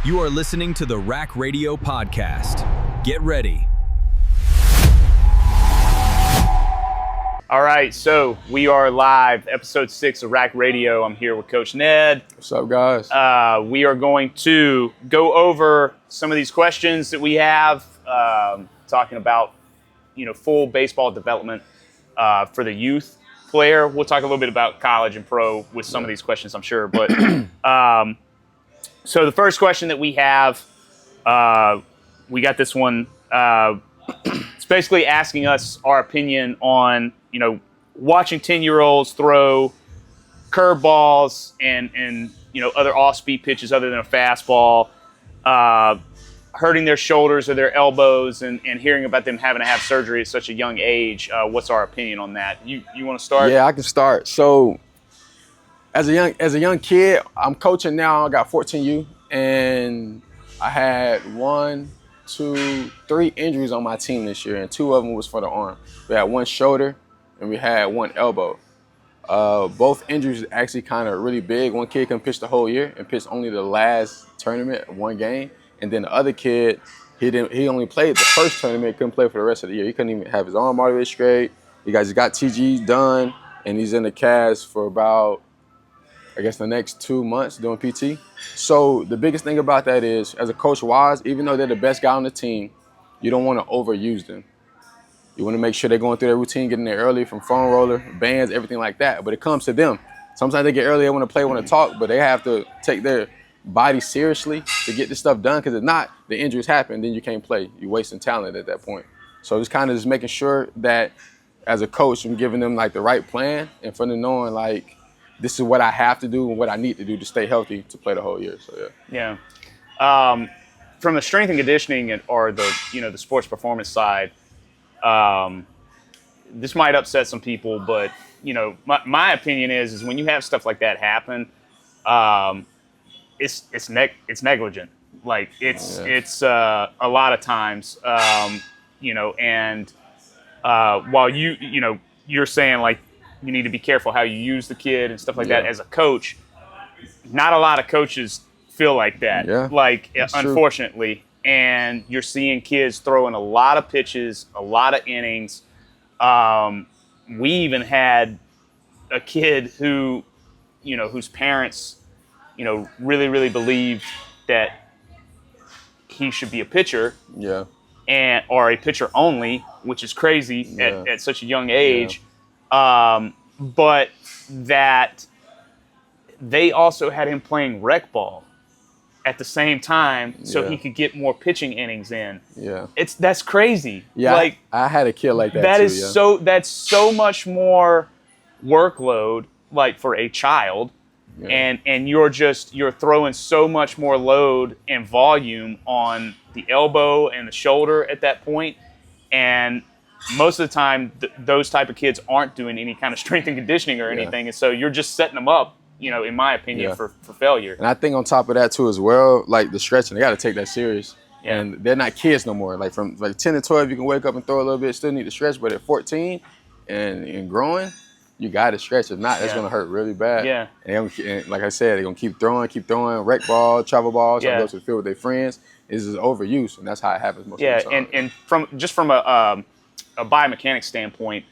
You are listening to the Rack Radio Podcast. Get ready. All right, so we are live, episode 6 of Rack Radio. I'm here with Coach Ned. What's up, guys? We are going to go over some of these questions that we have, talking about, full baseball development for the youth player. We'll talk a little bit about college and pro with some of these questions, I'm sure. But so the first question that we have, we got this one. It's basically asking us our opinion on, watching 10-year-olds throw curveballs and other off-speed pitches other than a fastball, hurting their shoulders or their elbows, and hearing about them having to have surgery at such a young age. What's our opinion on that? You want to start? Yeah, I can start. So as a young kid, I'm coaching now. I got 14U, and I had 3 injuries on my team this year, and 2 of them was for the arm. We had 1 shoulder, and we had 1 elbow. Both injuries actually kind of really big. One kid couldn't pitch the whole year and pitched only the last tournament, 1 game. And then the other kid, he only played the first tournament, couldn't play for the rest of the year. He couldn't even have his arm all the way straight. You guys got TG done, and he's in the cast for about, I guess, the next 2 months doing PT. So the biggest thing about that is, as a coach wise, even though they're the best guy on the team, you don't want to overuse them. You want to make sure they're going through their routine, getting there early from foam roller, bands, everything like that. But it comes to them. Sometimes they get early, they want to play, want to talk, but they have to take their body seriously to get this stuff done, because if not, the injuries happen, then you can't play. You're wasting talent at that point. So it's kind of just making sure that as a coach, I'm giving them like the right plan, and for them knowing like, this is what I have to do and what I need to do to stay healthy to play the whole year. So Yeah. From the strength and conditioning or the sports performance side, this might upset some people, but my opinion is when you have stuff like that happen, it's negligent. Like it's a lot of times, and while you're saying like you need to be careful how you use the kid and stuff like that as a coach, not a lot of coaches feel like that. Yeah, unfortunately. True. And you're seeing kids throwing a lot of pitches, a lot of innings. We even had a kid who, whose parents, really, really believed that he should be a pitcher. Yeah. Or a pitcher only, which is crazy at such a young age. Yeah. But that they also had him playing rec ball at the same time, so he could get more pitching innings in. Yeah, that's crazy. Yeah, like I had a kid like that. That's so much more workload, like for a child, and you're throwing so much more load and volume on the elbow and the shoulder at that point, and most of the time those type of kids aren't doing any kind of strength and conditioning or anything, and so you're just setting them up, in my opinion, for failure. And I think on top of that too as well, like the stretching, they got to take that serious. Yeah. And they're not kids no more. Like from 10 to 12, you can wake up and throw a little bit, still need to stretch. But at 14 and growing, you got to stretch. If not, it's going to hurt really bad. Yeah. And like I said, they're going to keep throwing, rec ball, travel ball, some go to the field with their friends. It's just overuse, and that's how it happens most of the time. And from a biomechanics standpoint,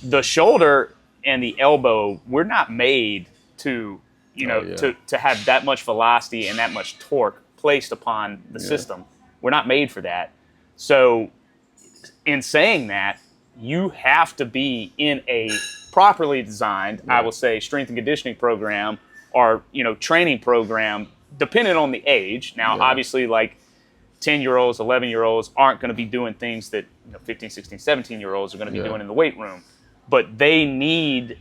the shoulder and the elbow, we're not made to to have that much velocity and that much torque placed upon the system. We're not made for that. So in saying that, you have to be in a properly designed, I will say, strength and conditioning program or training program, depending on the age. Now, obviously, like 10-year-olds, 11-year-olds aren't going to be doing things that 15, 16, 17-year-olds are going to be doing in the weight room. But they need,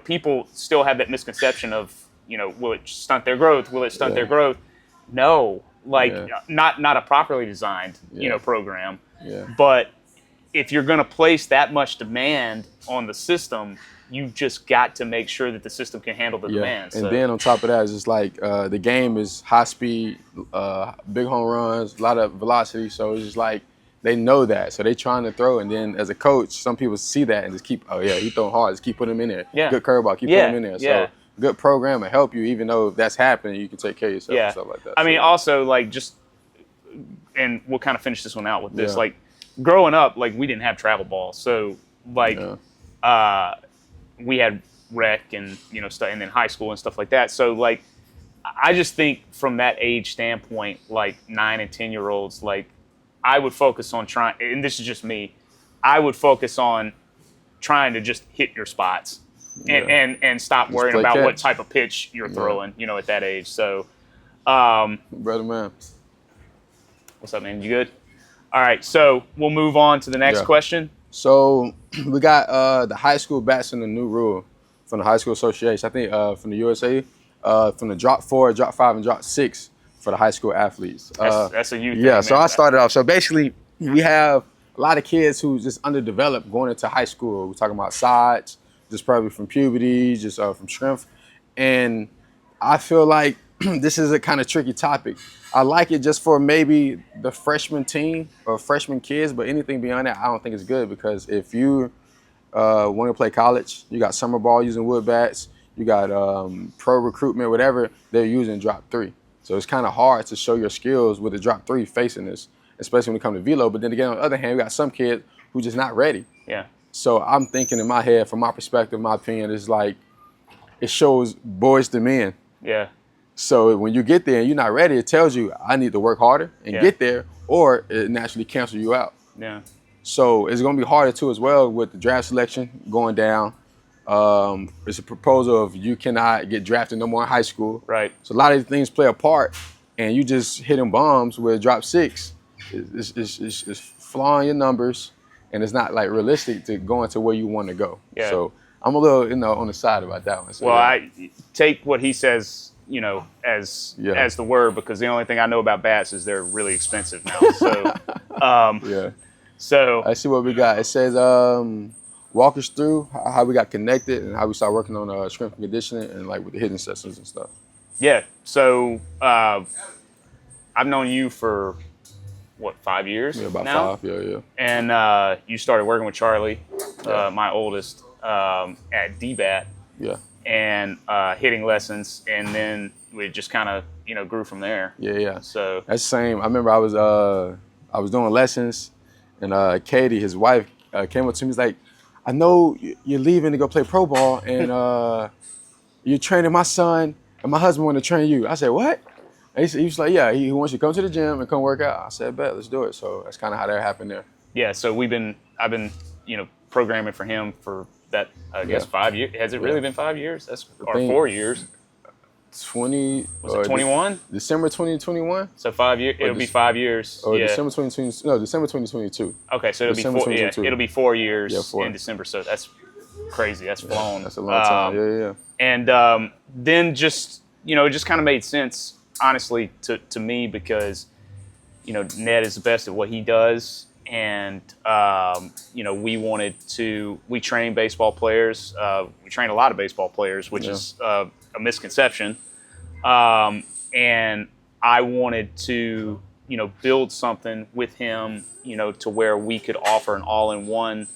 people still have that misconception of, will it stunt their growth? Will it stunt their growth? No, not a properly designed, program. Yeah. But if you're going to place that much demand on the system, you've just got to make sure that the system can handle the demand. And then on top of that, it's just like the game is high speed, big home runs, a lot of velocity. So it's just like they know that. So they're trying to throw. And then as a coach, some people see that and just keep, he throwing hard. Just keep putting him in there. Yeah. Good curveball, keep putting him in there. So good program and help you, even though if that's happening, you can take care of yourself Yeah. and stuff like that. I mean, So, also, like, just, and we'll kind of finish this one out with this. Yeah. Like, growing up, like, we didn't have travel ball. So, like, we had rec and, you know, stuff, and then high school and stuff like that. So, like, I just think from that age standpoint, like 9 and 10-year-olds, like, I would focus on trying, and this is just me, I would focus on trying to just hit your spots and stop just worrying about catch. what type of pitch you're throwing, you know, at that age. So, brother, man. what's up, man? You good? All right, so we'll move on to the next question. So we got the high school bats in the new rule from the High School Association. I think from the USA, from the drop 4, drop 5, and drop 6 for the high school athletes. That's a youth thing, Yeah, so man. I started off. So basically, we have a lot of kids who just underdeveloped going into high school. We're talking about sides, just probably from puberty, just from strength. And I feel like this is a kind of tricky topic. I like it just for maybe the freshman team or freshman kids, but anything beyond that, I don't think it's good, because if you want to play college, you got summer ball using wood bats, you got pro recruitment, whatever, they're using drop 3. So it's kind of hard to show your skills with a drop 3 facing this, especially when it comes to velo. But then again, on the other hand, we got some kids who just not ready. Yeah. So I'm thinking in my head, from my perspective, my opinion, it's like it shows boys to men. Yeah. So when you get there and you're not ready, it tells you I need to work harder and get there, or it naturally cancels you out. Yeah. So it's going to be harder too as well with the draft selection going down. It's a proposal of you cannot get drafted no more in high school. Right. So a lot of these things play a part, and you just hitting bombs with drop 6. It's flawing your numbers, and it's not like realistic to go into where you want to go. Yeah. So I'm a little, on the side about that one. So, Well, I take what he says, as the word, because the only thing I know about bats is they're really expensive now. So, yeah. So I see what we got. It says, walk us through how we got connected and how we started working on strength and conditioning and like with the hitting sessions and stuff. Yeah. So I've known you for 5 years? Yeah, about now? 5. Yeah. And you started working with Charlie, my oldest, at DBAT. Yeah. And hitting lessons, and then we just kind of grew from there. Yeah. So that's the same. I remember I was doing lessons, and Katie, his wife, came up to me. He's like, I know you're leaving to go play pro ball, and you're training my son, and my husband want to train you. I said, what? And he was like, yeah, he wants you to come to the gym and come work out. I said, bet, let's do it. So that's kind of how that happened there. Yeah. So I've been programming for him for that. I guess 5 years. Has it really been 5 years? Or 4 years? 20. Was it 21? December 2021. So 5 years. It'll be 5 years. Or yeah. December 2020. No, December 2022. Okay, so it'll December be 4. Yeah, 2022. it'll be 4 years Yeah, in December. So that's crazy. That's flown. That's a long time. Yeah. And then just it just kind of made sense, honestly, to me, because Ned is the best at what he does, and we train baseball players. We train a lot of baseball players, which is a misconception. And I wanted to build something with him, to where we could offer an all-in-one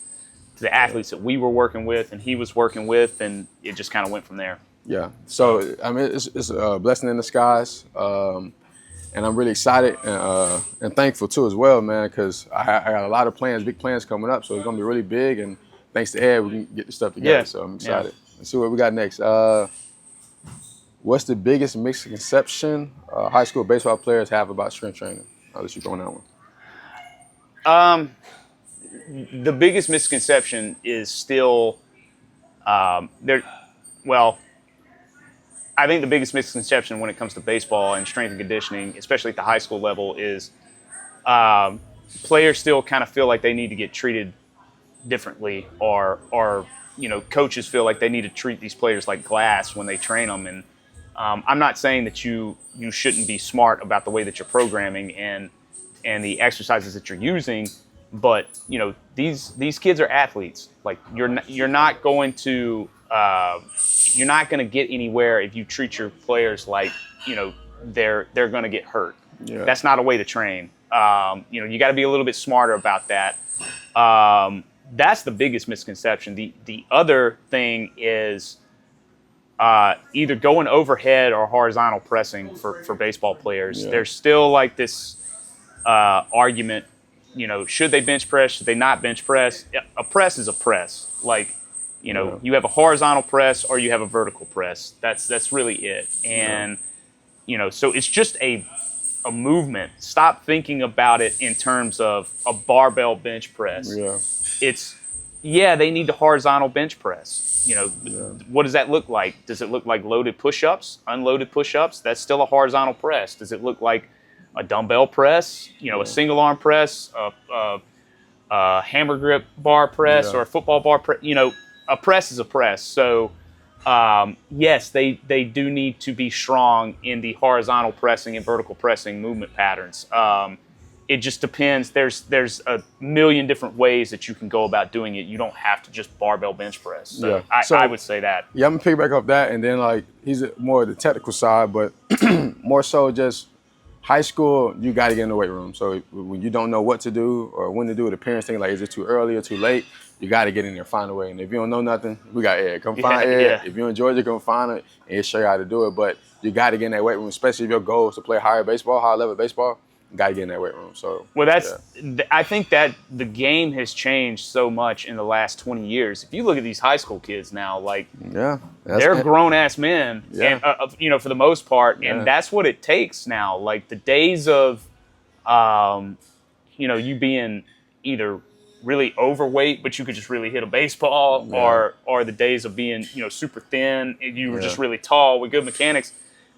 to the athletes that we were working with and he was working with, and it just kind of went from there. Yeah. So I mean, it's a blessing in disguise, and I'm really excited and thankful too as well, man, because I got a lot of plans, big plans coming up. So it's gonna be really big, and thanks to Ed, we can get the stuff together. Yeah. So I'm excited. Let's see what we got next. What's the biggest misconception high school baseball players have about strength training? I'll let you go on that one. The biggest misconception is still I think the biggest misconception when it comes to baseball and strength and conditioning, especially at the high school level, is players still kind of feel like they need to get treated differently, or coaches feel like they need to treat these players like glass when they train them. And I'm not saying that you shouldn't be smart about the way that you're programming and the exercises that you're using, but these kids are athletes. Like you're not going to get anywhere if you treat your players like they're going to get hurt. Yeah. That's not a way to train. You got to be a little bit smarter about that. That's the biggest misconception. The other thing is either going overhead or horizontal pressing for baseball players. Yeah. There's still like this argument, should they bench press? Should they not bench press? A press is a press. Like, you have a horizontal press or you have a vertical press. That's really it. And, so it's just a movement. Stop thinking about it in terms of a barbell bench press. Yeah. They need the horizontal bench press. What does that look like? Does it look like loaded push-ups, unloaded push-ups? That's still a horizontal press. Does it look like a dumbbell press, a single arm press, a hammer grip bar press, or a football bar press? A press is a press. So, yes, they do need to be strong in the horizontal pressing and vertical pressing movement patterns. It just depends. There's a million different ways that you can go about doing it. You don't have to just barbell bench press. So, I would say that. Yeah, I'm going to pick back up that. And then, like, he's more the technical side, but more so just high school, you got to get in the weight room. So when you don't know what to do or when to do it, the parents think, like, is it too early or too late? You got to get in there, find a way. And if you don't know nothing, we got Ed. Come find Ed. Yeah. If you're in Georgia, come find it, and he'll show you how to do it. But you got to get in that weight room, especially if your goal is to play higher level baseball. You got to get in that weight room. So, I think that the game has changed so much in the last 20 years. If you look at these high school kids now, like, they're grown-ass men, and, for the most part, and that's what it takes now. Like, the days of, you being either really overweight, but you could just really hit a baseball, or the days of being, super thin, and you were just really tall with good mechanics.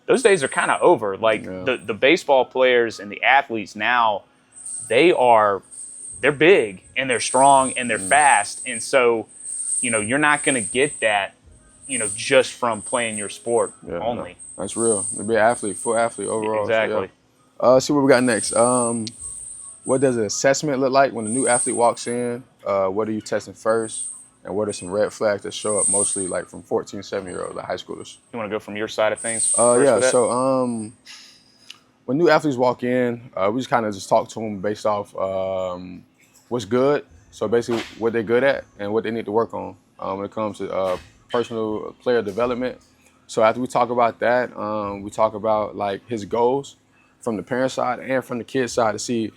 Those days are kind of over. Like, the baseball players and the athletes now, they're big and they're strong and they're fast. And so, you're not going to get that, just from playing your sport only. That's real. To be an athlete, full athlete overall. Exactly. So, let's see what we got next. What does an assessment look like when a new athlete walks in? What are you testing first? And what are some red flags that show up mostly like from 14, 17-year-olds, like high schoolers? You want to go from your side of things? So when new athletes walk in, we just kind of talk to them based off what's good. So basically what they're good at and what they need to work on when it comes to personal player development. So after we talk about that, we talk about like his goals from the parent side and from the kid side to see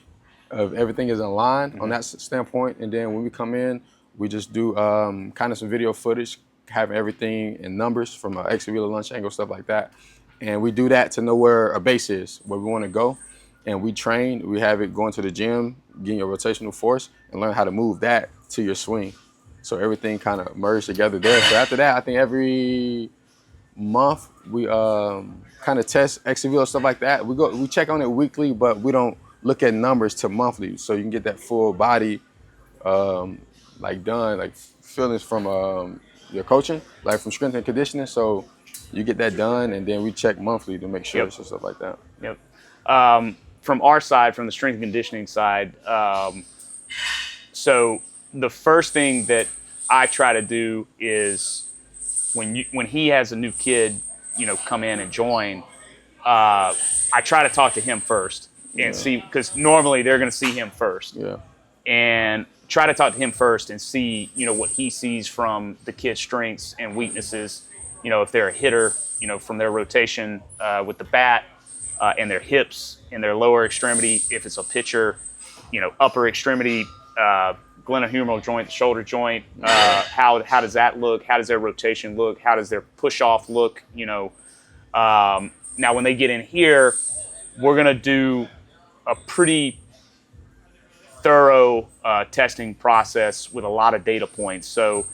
if everything is in line on that standpoint. And then when we come in, we just do kind of some video footage, having everything in numbers from an exit wheeler, lunge angle, stuff like that. And we do that to know where a base is, where we want to go. And we train, we have it going to the gym, getting your rotational force, and learn how to move that to your swing. So everything kind of merged together there. So after that, I think every month we kind of test exit wheeler, stuff like that. We check on it weekly, but we don't look at numbers to monthly. So you can get that full body feelings from your coaching, like from strength and conditioning. So you get that done, and then we check monthly to make sure and stuff like that. From our side, from the strength and conditioning side, so the first thing that I try to do is when he has a new kid, come in and join, I try to talk to him first and see, because normally they're going to see him first. And try to talk to him first and see, what he sees from the kid's strengths and weaknesses. If they're a hitter, from their rotation with the bat and their hips and their lower extremity. If it's a pitcher, upper extremity, glenohumeral joint, shoulder joint. How does that look? How does their rotation look? How does their push off look? Now when they get in here, we're gonna do a pretty thorough testing process with a lot of data points. So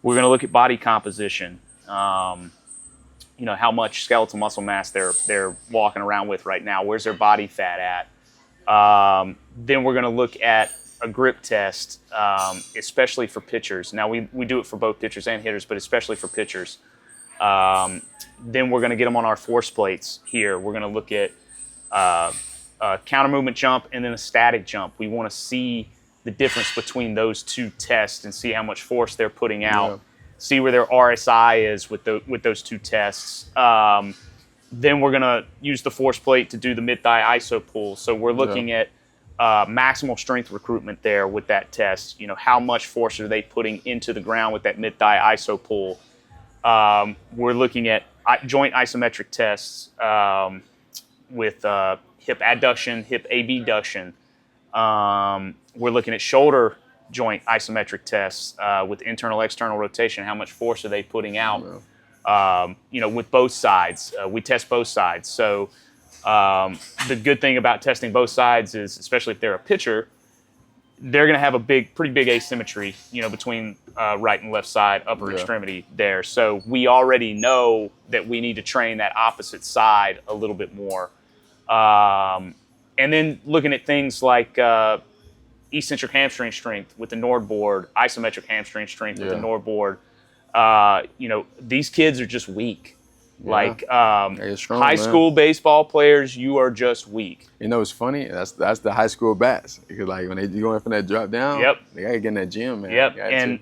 we're going to look at body composition, how much skeletal muscle mass they're walking around with right now. Where's their body fat at? Then we're going to look at a grip test, especially for pitchers. Now we do it for both pitchers and hitters, but especially for pitchers. Then we're going to get them on our force plates here. We're going to look at a counter movement jump and then a static jump. We want to see the difference between those two tests and see how much force they're putting out, see where their RSI is with those two tests. Then we're going to use the force plate to do the mid-thigh iso pull. So we're looking at maximal strength recruitment there with that test. How much force are they putting into the ground with that mid-thigh iso pull? We're looking at joint isometric tests with hip adduction, hip abduction. We're looking at shoulder joint isometric tests with internal, external rotation. How much force are they putting out? With both sides. We test both sides. So the good thing about testing both sides is, especially if they're a pitcher, they're going to have a pretty big asymmetry, between right and left side, upper extremity there. So we already know that we need to train that opposite side a little bit more. And then looking at things like eccentric hamstring strength with the Nord board, isometric hamstring strength with the Nord board. These kids are just weak. Like strong, high school baseball players, you are just weak. It's funny. That's the high school bats. Because like when they going from that drop down, they gotta get in that gym, man. And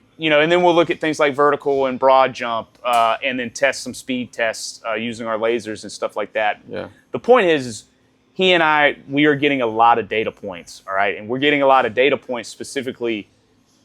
then we'll look at things like vertical and broad jump, and then test some speed tests using our lasers and stuff like that. Yeah. The point is he and we are getting a lot of data points, all right? And we're getting a lot of data points specifically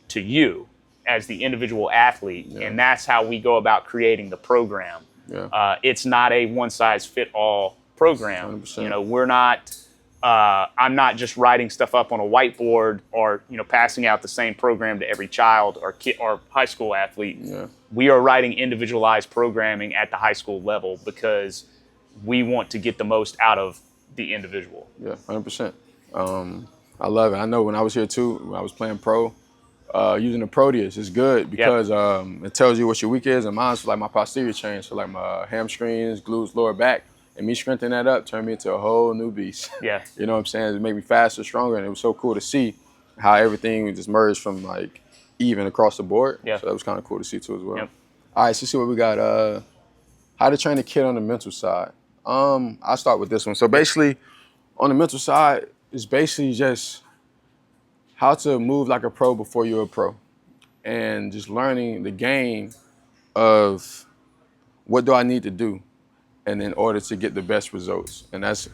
to you as the individual athlete, and that's how we go about creating the program. Yeah. It's not a one-size-fit-all program. 100%. We're not. I'm not just writing stuff up on a whiteboard or passing out the same program to every child or kid or high school athlete. Yeah. We are writing individualized programming at the high school level because we want to get the most out of the individual. Yeah, 100%. I love it. I know when I was here too, when I was playing pro. Using the Proteus is good because it tells you what your weak is, and mine's like my posterior chain, so like my hamstrings, glutes, lower back, and me strengthening that up turned me into a whole new beast. Yeah. You know what I'm saying? It made me faster, stronger, and it was so cool to see how everything just merged from like even across the board. Yeah. So that was kind of cool to see too as well. Yep. All right, so see what we got. How to train a kid on the mental side. I'll start with this one. So basically, on the mental side, it's basically just how to move like a pro before you're a pro, and just learning the game of what do I need to do and in order to get the best results. And that's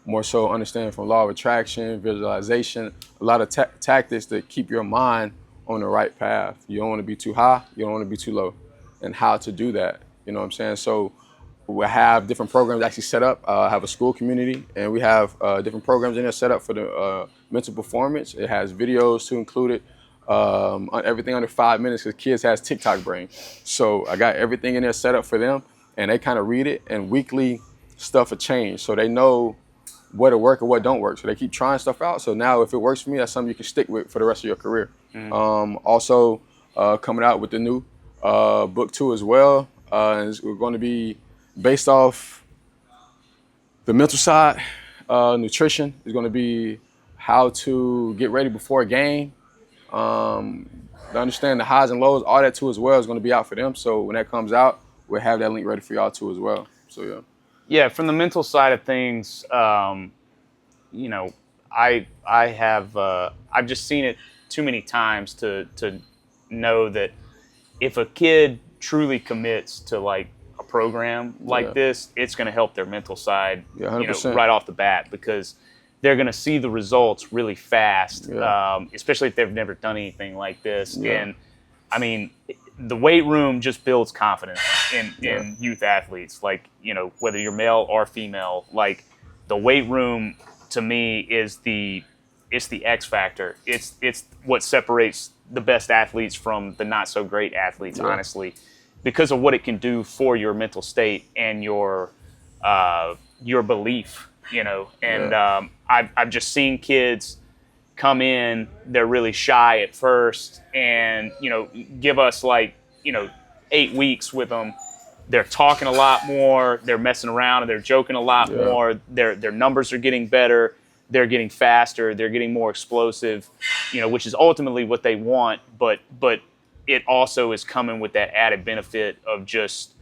more so understanding from law of attraction, visualization, a lot of tactics that keep your mind on the right path. You don't want to be too high, you don't want to be too low, and how to do that. You know what I'm saying? So we have different programs actually set up. I have a school community, and we have different programs in there set up for the mental performance. It has videos to include it, on everything under 5 minutes, because kids has TikTok brain. So I got everything in there set up for them, and they kind of read it, and weekly stuff will change. So they know what'll work and what don't work. So they keep trying stuff out. So now if it works for me, that's something you can stick with for the rest of your career. Also coming out with the new book too as well. And it's going to be based off the mental side. Nutrition is going to be how to get ready before a game. To understand the highs and lows, all that too as well is going to be out for them. So when that comes out, we'll have that link ready for y'all too as well. So yeah. Yeah, from the mental side of things, I've just seen it too many times to know that if a kid truly commits to like a program like this, it's going to help their mental side, 100%. right off the bat, because they're going to see the results really fast, especially if they've never done anything like this. And I mean, the weight room just builds confidence in youth athletes. Like, whether you're male or female, like the weight room to me is the X factor. It's what separates the best athletes from the not so great athletes, honestly, because of what it can do for your mental state and your belief, and I've just seen kids come in, they're really shy at first, and give us 8 weeks with them. They're talking a lot more, they're messing around, and they're joking a lot more. Their numbers are getting better, they're getting faster, they're getting more explosive, which is ultimately what they want, but it also is coming with that added benefit of just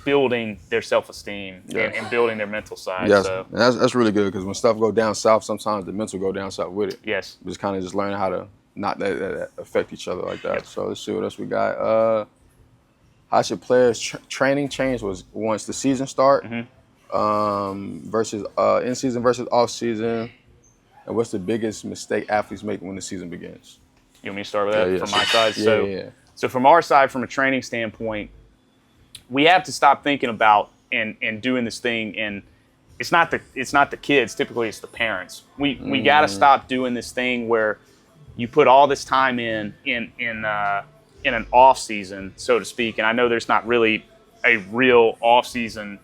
building their self-esteem and building their mental side. Yes, So and that's really good, because when stuff go down south, sometimes the mental go down south with it. yes. Just kind of just learning how to not that affect each other like that. So let's see what else we got. How should players training change once the season start, versus in season versus off season, and what's the biggest mistake athletes make when the season begins? You want me to start with that from my side? So So from our side, from a training standpoint, we have to stop thinking about and doing this thing, and it's not the kids. Typically, it's the parents. We got to stop doing this thing where you put all this time in an off season, so to speak. And I know there's not really a real off season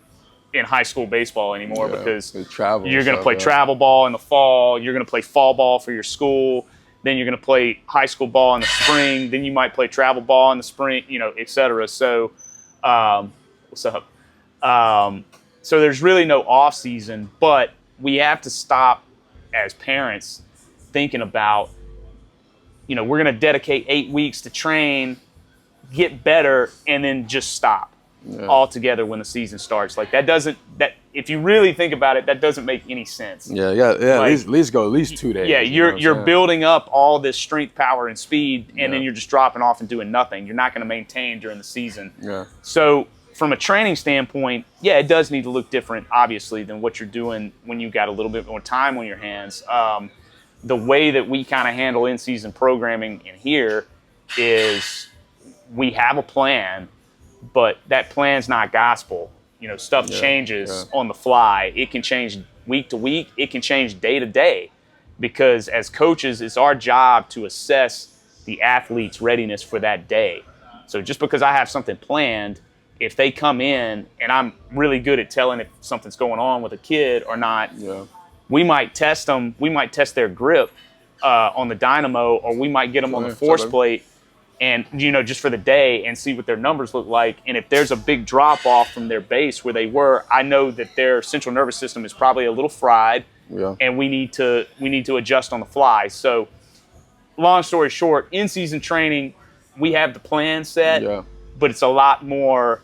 in high school baseball anymore because you're going to play travel ball in the fall. You're going to play fall ball for your school. Then you're going to play high school ball in the spring. Then you might play travel ball in the spring, et cetera. So, what's up? So there's really no off season, but we have to stop as parents thinking about, we're going to dedicate 8 weeks to train, get better, and then just stop altogether when the season starts. Like if you really think about it, that doesn't make any sense. Yeah. Like, at least go at least 2 days. Yeah, you're building up all this strength, power, and speed, and then you're just dropping off and doing nothing. You're not going to maintain during the season. Yeah. So from a training standpoint, it does need to look different, obviously, than what you're doing when you got a little bit more time on your hands. The way that we kind of handle in-season programming in here is we have a plan, but that plan's not gospel. Stuff changes on the fly. It can change week to week. It can change day to day, because as coaches, it's our job to assess the athlete's readiness for that day. So just because I have something planned, if they come in and I'm really good at telling if something's going on with a kid or not, we might test them. We might test their grip on the dynamo, or we might get them on the force plate, and just for the day, and see what their numbers look like. And if there's a big drop off from their base where they were, I know that their central nervous system is probably a little fried, and we need to adjust on the fly. So, long story short, in season training, we have the plan set, but it's a lot more.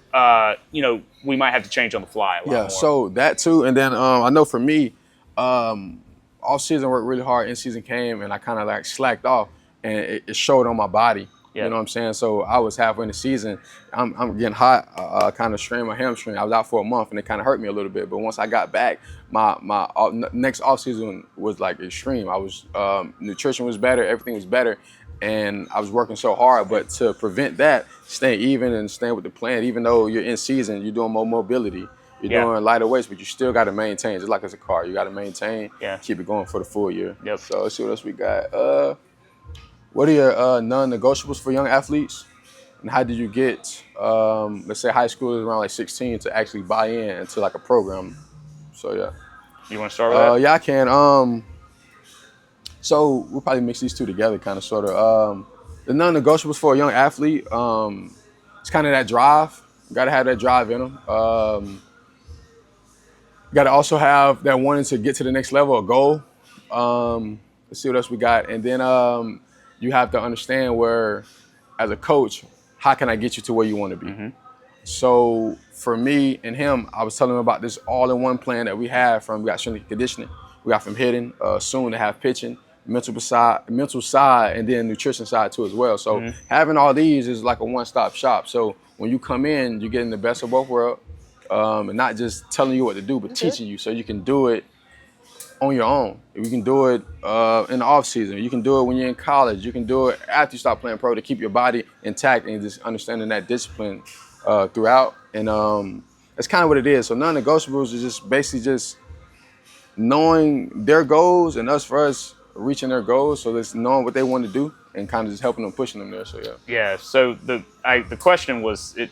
We might have to change on the fly a lot more. So that too, and then I know for me. Off season worked really hard. In season came and I kind of like slacked off, and it showed on my body. You know what I'm saying? So I was halfway in the season. I'm getting hot. Kind of strained my hamstring. I was out for a month, and it kind of hurt me a little bit. But once I got back, my next off season was like extreme. I was nutrition was better, everything was better, and I was working so hard. But to prevent that, staying even and staying with the plan, even though you're in season, you're doing more mobility. You're doing lighter weights, but you still got to maintain. Just like it's a car, you got to maintain, keep it going for the full year. So let's see what else we got. What are your non-negotiables for young athletes? And how did you get, let's say high schoolers around like 16 to actually buy in into like a program? So You want to start with that? Yeah, I can. So we'll probably mix these two together, kind of, sort of. The non-negotiables for a young athlete, it's kind of that drive. You got to have that drive in them. You got to also have that wanting to get to the next level, a goal. Let's see what else we got. And then you have to understand where, as a coach, how can I get you to where you want to be? So for me and him, I was telling him about this all-in-one plan that we have we got strength and conditioning, we got from hitting, soon to have pitching, mental side, and then nutrition side too as well. So having all these is like a one-stop shop. So when you come in, you're getting the best of both worlds. And not just telling you what to do, but teaching you so you can do it on your own. You can do it in the off season. You can do it when you're in college. You can do it after you stop playing pro to keep your body intact and just understanding that discipline throughout. And that's kind of what it is. So non-negotiables is just basically just knowing their goals and for us reaching their goals. So it's knowing what they want to do and kind of just helping them, pushing them there. So So the question was, it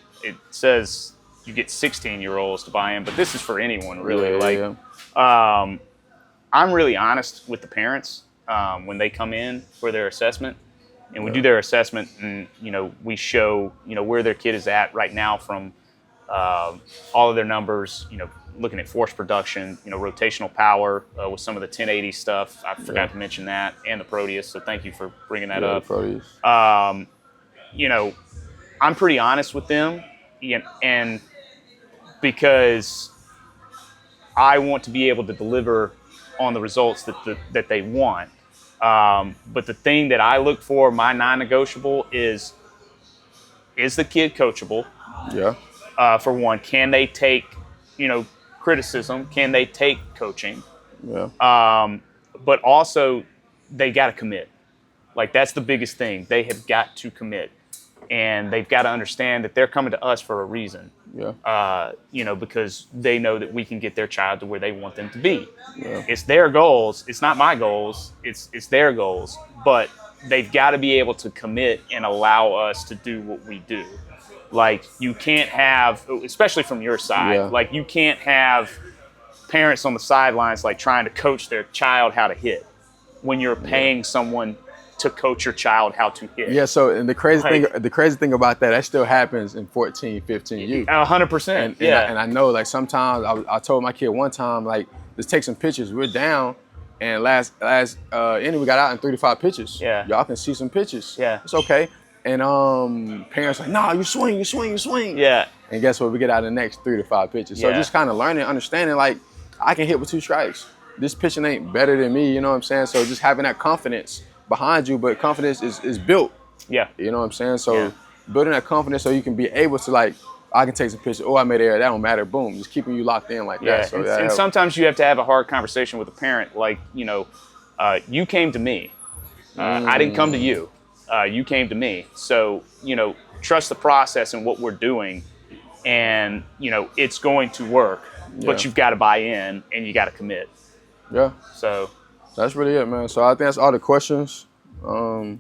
says you get 16-year-olds to buy in, but this is for anyone really. I'm really honest with the parents when they come in for their assessment, and we do their assessment, and we show where their kid is at right now from all of their numbers. Looking at force production, rotational power with some of the 1080 stuff. I forgot to mention that, and the Proteus. So thank you for bringing that up. Proteus. I'm pretty honest with them, and because I want to be able to deliver on the results that they want. But the thing that I look for, my non-negotiable, is the kid coachable? For one, can they take, criticism? Can they take coaching? But also, they got to commit. Like, that's the biggest thing. They have got to commit. And they've got to understand that they're coming to us for a reason. Yeah. Because they know that we can get their child to where they want them to be. Yeah. It's their goals. It's not my goals. It's their goals. But they've got to be able to commit and allow us to do what we do. Like, you can't have, especially from your side, like, you can't have parents on the sidelines, like, trying to coach their child how to hit when you're paying someone to coach your child how to hit. Yeah, so and the crazy thing about that still happens in 14, 15 youth. 100%. And I know, like, sometimes I told my kid one time, like, let's take some pictures. We're down, and last inning we got out in 3 to 5 pitches. Yeah. Y'all can see some pitches. Yeah. It's okay. And parents like, nah, you swing. Yeah. And guess what? We get out of the next 3 to 5 pitches. So just kind of learning, understanding, like, I can hit with 2 strikes. This pitching ain't better than me, you know what I'm saying? So just having that confidence behind you, but confidence is built. Yeah. You know what I'm saying? So building that confidence so you can be able to, like, I can take some pitches. Oh, I made error. That don't matter. Boom. Just keeping you locked in like that. So and sometimes you have to have a hard conversation with a parent. Like, you came to me. I didn't come to you. You came to me. So, trust the process and what we're doing. And, it's going to work. But you've got to buy in and you got to commit. Yeah. So that's really it, man. So I think that's all the questions. We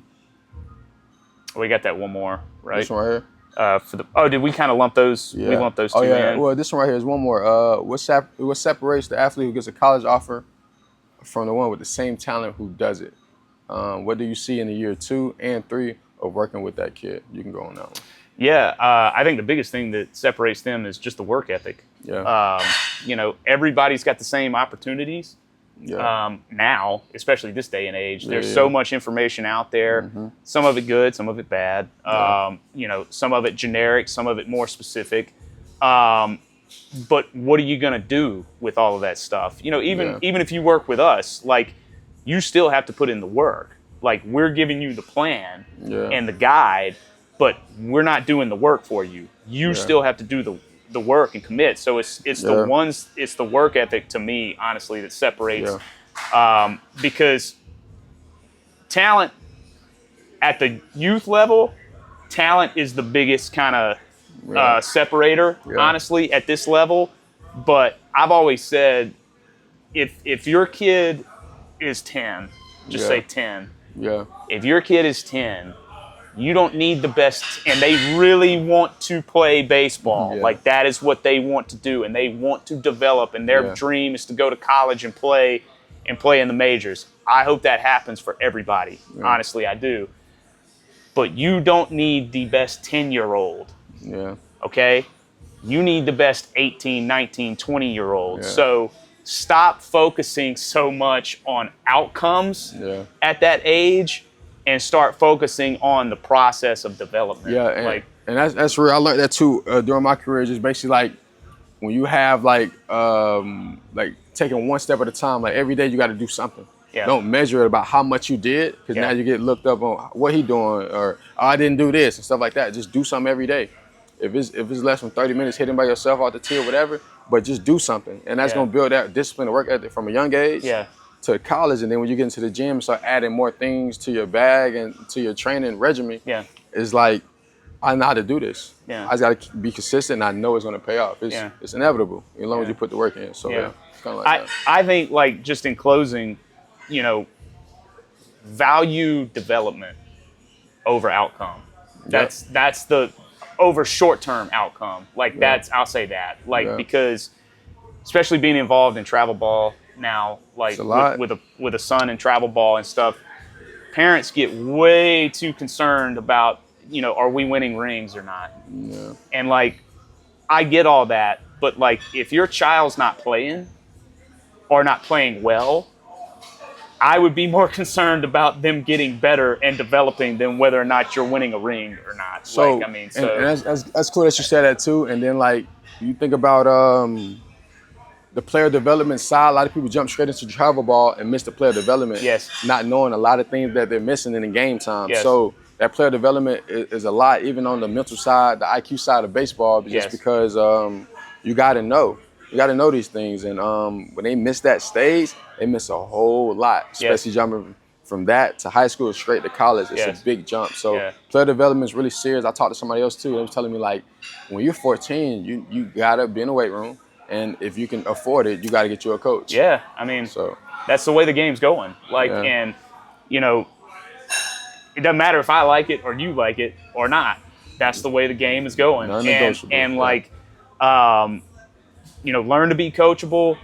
got that one more, right? This one right here. Did we kind of lump those? Yeah. We lumped those two in. Well, this one right here is one more. What separates the athlete who gets a college offer from the one with the same talent who does it? What do you see in the year 2 and 3 of working with that kid? You can go on that one. Yeah, I think the biggest thing that separates them is just the work ethic. Yeah. Everybody's got the same opportunities. Yeah. Now, especially this day and age, there's so much information out there. Mm-hmm. Some of it good, some of it bad. Some of it generic, some of it more specific. But what are you going to do with all of that stuff? Even if you work with us, like, you still have to put in the work. Like, we're giving you the plan and the guide, but we're not doing the work for you. You still have to do the work and commit. So it's the work ethic, to me, honestly, that separates. Because talent at the youth level, talent is the biggest kind of separator, honestly, at this level. But I've always said, if your kid is 10, just say 10. Yeah. If your kid is 10, you don't need the best, and they really want to play baseball. Like, that is what they want to do, and they want to develop, and their dream is to go to college and play in the majors. I hope that happens for everybody. Honestly, I do. But you don't need the best 10-year-old. Yeah. Okay? You need the best 18, 19, 20-year-old. Yeah. So stop focusing so much on outcomes at that age, and start focusing on the process of development. Yeah, and that's real. I learned that too during my career. Just basically, like, when you have like taking one step at a time. Like, every day you got to do something. Yeah. Don't measure it about how much you did, because now you get looked up on what he doing, or I didn't do this and stuff like that. Just do something every day. If it's less than 30 minutes hitting by yourself out the tee or whatever, but just do something, and that's gonna build that discipline and work ethic from a young age. Yeah. To college, and then when you get into the gym, start adding more things to your bag and to your training regimen. Yeah, it's like, I know how to do this. Yeah, I just got to be consistent, and I know it's going to pay off. It's inevitable as long as you put the work in. So it's kind of like that. I think, like, just in closing, value development over outcome. That's the over short-term outcome. Like, I'll say that. Like, because especially being involved in travel ball now, like with a son in travel ball and stuff, parents get way too concerned about, are we winning rings or not? Yeah. And, like, I get all that, but, like, if your child's not playing or not playing well, I would be more concerned about them getting better and developing than whether or not you're winning a ring or not. So, and that's cool that you said that too. And then, like, you think about the player development side. A lot of people jump straight into travel ball and miss the player development. Yes. Not knowing a lot of things that they're missing in the game time. Yes. So that player development is a lot, even on the mental side, the IQ side of baseball, just because you got to know. You got to know these things. And when they miss that stage, they miss a whole lot, especially jumping from that to high school straight to college, it's a big jump. So player development is really serious. I talked to somebody else too. They was telling me like, when you're 14, you gotta be in the weight room, and if you can afford it, you gotta get you a coach. Yeah, I mean, so that's the way the game's going. Like, and you know, it doesn't matter if I like it or you like it or not. That's the way the game is going. And like, you know, learn to be coachable,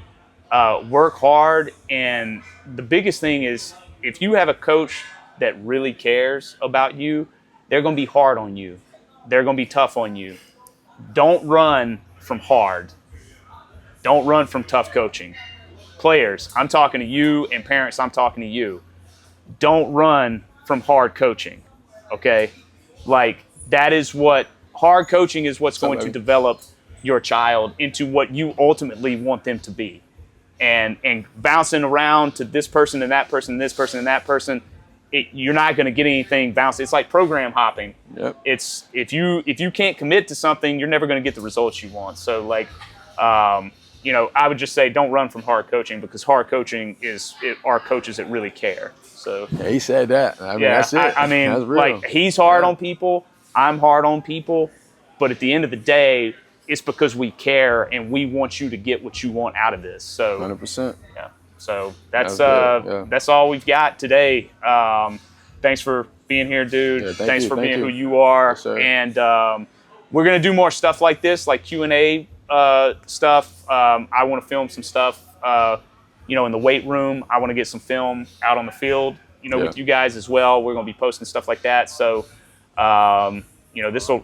work hard, and the biggest thing is, if you have a coach that really cares about you, they're going to be hard on you. They're going to be tough on you. Don't run from hard. Don't run from tough coaching. Players, I'm talking to you, and parents, I'm talking to you. Don't run from hard coaching, okay? Like, that is what hard coaching is, what's going to develop your child into what you ultimately want them to be. And bouncing around to this person and that person, this person and that person, you're not going to get anything bounced. It's like program hopping. Yep. It's if you can't commit to something, you're never going to get the results you want. So like, you know, I would just say don't run from hard coaching, because hard coaching are coaches that really care. So yeah, he said that. I mean, that's it. I mean, that's real. Like, he's hard on people. I'm hard on people. But at the end of the day, it's because we care and we want you to get what you want out of this. So 100%. Yeah. So that's all we've got today. Thanks for being here, dude. Yeah, thanks for being who you are. Yes, sir. And we're gonna do more stuff like this, like Q&A stuff. I want to film some stuff, you know, in the weight room. I want to get some film out on the field, you know, with you guys as well. We're gonna be posting stuff like that. So, you know, this will.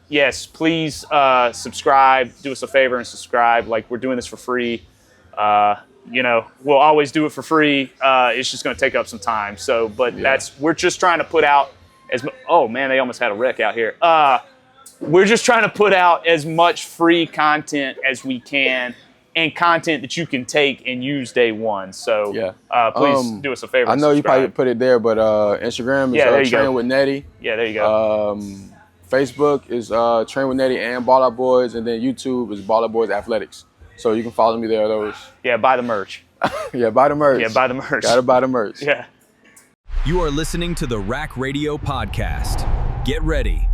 Yes, please subscribe. Do us a favor and subscribe. Like, we're doing this for free. You know, we'll always do it for free. It's just going to take up some time. So, but we're just trying to put out oh man, they almost had a wreck out here. We're just trying to put out as much free content as we can, and content that you can take and use day one. So please do us a favor. I know you probably put it there, but Instagram is Train with Netty. Yeah, there you go. Facebook is Train with Netty and Ball Out Boys, and then YouTube is Ball Out Boys Athletics. So you can follow me there. Those. Yeah, buy the merch. Yeah, buy the merch. Yeah, buy the merch. Gotta buy the merch. You are listening to the Rack Radio Podcast. Get ready.